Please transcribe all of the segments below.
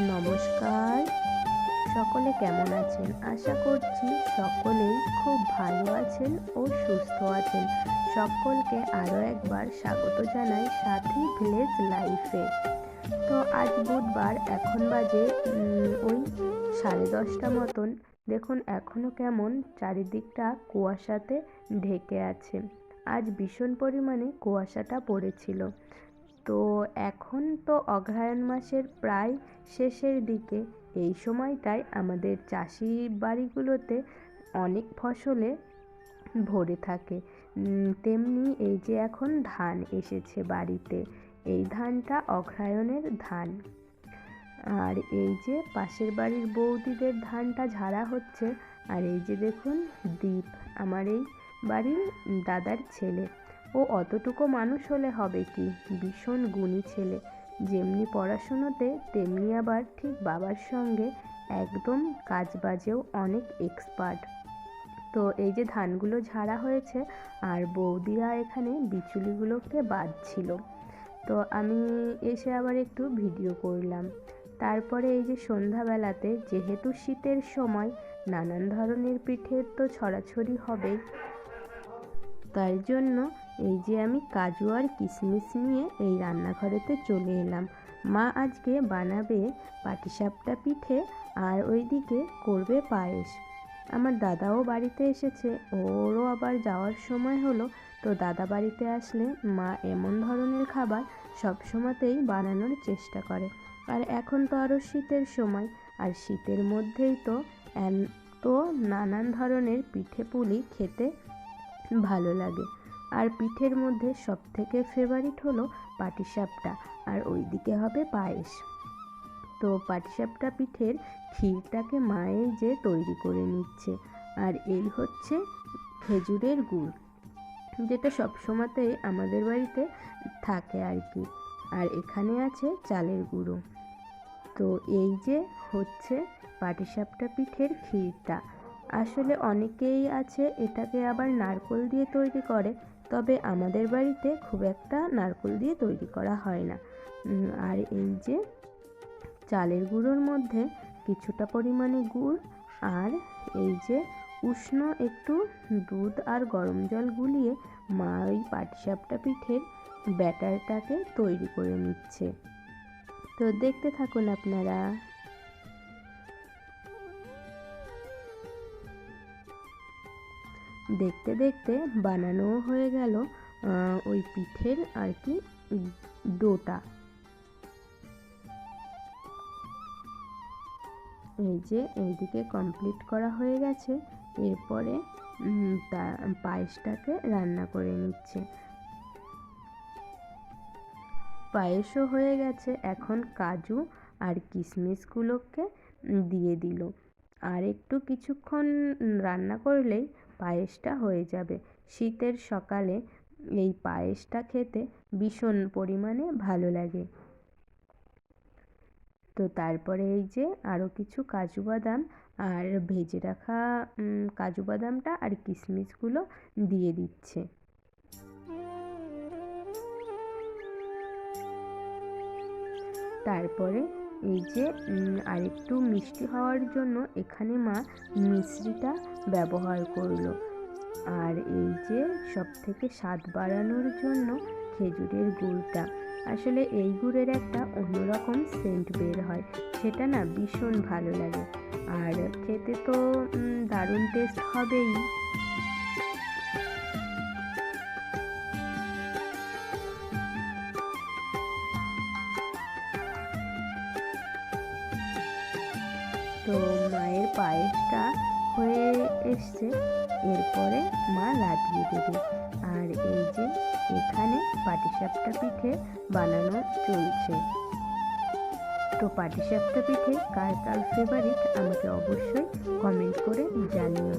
নমস্কার। সকলে কেমন আছেন? আশা করছি সকলেই খুব ভালো আছেন ও সুস্থ আছেন। সকলকে আরও একবার স্বাগত জানাই সাথী ভিলেজ লাইফে। তো আজ বুধবার, এখন বাজে ওই 10:30 মতন। দেখুন এখনও কেমন চারিদিকটা কুয়াশাতে ঢেকে আছে। আজ ভীষণ পরিমাণে কুয়াশাটা পড়েছিল। তো এখন তো অগ্রহায়ণ মাসের প্রায় শেষের দিকে। এই সময়টায় আমাদের চাষি বাড়িগুলোতে অনেক ফসলে ভরে থাকে। তেমনি এই যে এখন ধান এসেছে বাড়িতে, এই ধানটা অগ্রহায়ণের ধান। আর এই যে পাশের বাড়ির বৌদিদের ধানটা ঝাড়া হচ্ছে। আর এই যে দেখুন দীপ, আমার এই বাড়ির দাদার ছেলে। ও অতটুকু মানুষ হলে হবে কি, ভীষণ গুণী ছেলে। যেমনি পড়াশুনোতে তেমনি আবার ঠিক বাবার সঙ্গে একদম কাজবাজেও অনেক এক্সপার্ট। তো এই যে ধানগুলো ঝাড়া হয়েছে আর বৌদিরা এখানে বিচুলিগুলোকে বাঁধছিল। তো আমি এসে আবার একটু ভিডিও করলাম। তারপরে এই যে সন্ধ্যাবেলাতে, যেহেতু শীতের সময়, নানান ধরনের পিঠে তো ছড়াছড়ি হবেই। তাই জন্য এই যে আমি কাজু আর কিশমিশ নিয়ে এই রান্নাঘরেতে চলে এলাম। মা আজকে বানাবে পাটিসাপটা পিঠে আর ওইদিকে করবে পায়েস। আমার দাদাও বাড়িতে এসেছে, ওরও আবার যাওয়ার সময় হলো। তো দাদা বাড়িতে আসলে মা এমন ধরনের খাবার সবসময়তেই বানানোর চেষ্টা করে। আর এখন তো আরও শীতের সময়, আর শীতের মধ্যেই তো নানান ধরনের পিঠে পুলি খেতে ভালো লাগে। আর পিঠের মধ্যে সবথেকে ফেভারিট হলো পাটিসাপটা, আর ওইদিকে হবে পায়েস। তো পাটিসাপটা পিঠের ক্ষীরটাকে মায়েই যে তৈরি করে নিচ্ছে। আর এই হচ্ছে খেজুরের গুড়, যেটা সবসময়তেই আমাদের বাড়িতে থাকে আর কি। আর এখানে আছে চালের গুঁড়ো। তো এই যে হচ্ছে পাটিসাপটা পিঠের ক্ষীরটা। আসলে অনেকেই আছে এটাকে আবার নারকেল দিয়ে তৈরি করে, তবে আমাদের বাড়িতে খুব একটা নারকেল দিয়ে তৈরি করা হয় না। আর এই যে চালের গুঁড়োর মধ্যে কিছুটা পরিমাণে গুড় আর এই যে উষ্ণ একটু দুধ আর গরম জল গুলিয়ে মা ওই পাটিসাপটা পিঠের ব্যাটারটাকে তৈরি করে নিচ্ছে। তো দেখতে থাকুন আপনারা। দেখতে দেখতে বানানোও হয়ে গেল ওই পিঠের আর কি ডোটা। এই যে এইদিকে কমপ্লিট করা হয়ে গেছে। এরপরে পায়েসটাকে রান্না করে নিচ্ছে। পায়েসও হয়ে গেছে, এখন কাজু আর কিশমিশগুলোকে দিয়ে দিল। আর একটু কিছুক্ষণ রান্না করলেই পায়েসটা হয়ে যাবে। শীতের সকালে এই পায়েসটা খেতে ভীষণ পরিমাণে ভালো লাগে। তো তারপরে এই যে আরও কিছু কাজু বাদাম আর ভেজে রাখা কাজু বাদামটা আর কিশমিশগুলো দিয়ে দিচ্ছে। তারপরে এই যে আরেকটু মিষ্টি হওয়ার জন্য এখানে মা মিশ্রিটা ব্যবহার করলো। আর এই যে সবথেকে স্বাদ বাড়ানোর জন্য খেজুরের গুড়টা। আসলে এই গুড়ের একটা অন্যরকম সেন্ট বের হয়, সেটা না ভীষণ ভালো লাগে। আর খেতে তো দারুণ টেস্ট হবেই। তো মায়ের পায়েসটা হয়ে এসছে, এরপরে মা লাটিয়ে দেবে। আর এই যে এখানে পাটিসাপটা পিঠে বানানো চলছে। তো পাটিসাপটা পিঠে কার কার ফেভারিট আমাকে অবশ্যই কমেন্ট করে জানিও।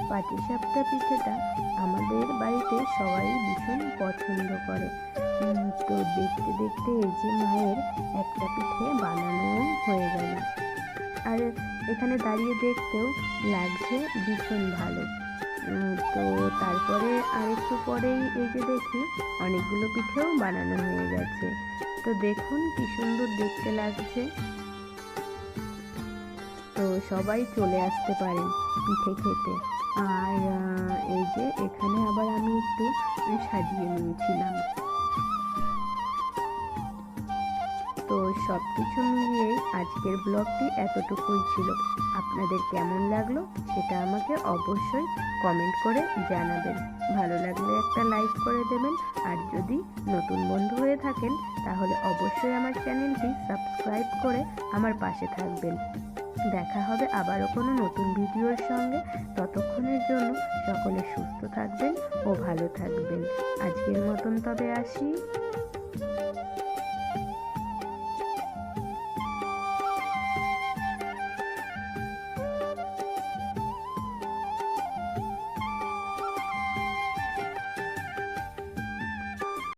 পাটিসাপটা পিঠেটা আমাদের বাড়িতে সবাই ভীষণ পছন্দ করে। তো দেখতে দেখতে এই যে মায়ের একটা পিঠে বানানো হয়ে গেল। আর এখানে দাঁড়িয়ে দেখতেও লাগছে ভীষণ ভালো। তো তারপরে আরেকটু পরেই এই যে দেখি অনেকগুলো পিঠেও বানানো হয়ে গেছে। তো দেখুন কি সুন্দর দেখতে লাগছে। তো সবাই চলে আসতে পারেন পিঠে খেতে। আর এই যে এখানে আবার আমি একটু সাজিয়ে নিয়েছিলাম। তো সব কিছু মিলিয়েই আজকের ব্লগটি এতটুকুই ছিল। আপনাদের কেমন লাগলো সেটা আমাকে অবশ্যই কমেন্ট করে জানাবেন। ভালো লাগলে একটা লাইক করে দেবেন, আর যদি নতুন বন্ধু হয়ে থাকেন তাহলে অবশ্যই আমার চ্যানেলটি সাবস্ক্রাইব করে আমার পাশে থাকবেন। দেখা হবে আবারও কোনো নতুন ভিডিওর সঙ্গে। ততক্ষণের জন্য সকলে সুস্থ থাকবেন ও ভালো থাকবেন। আজকের মতন তবে আসি।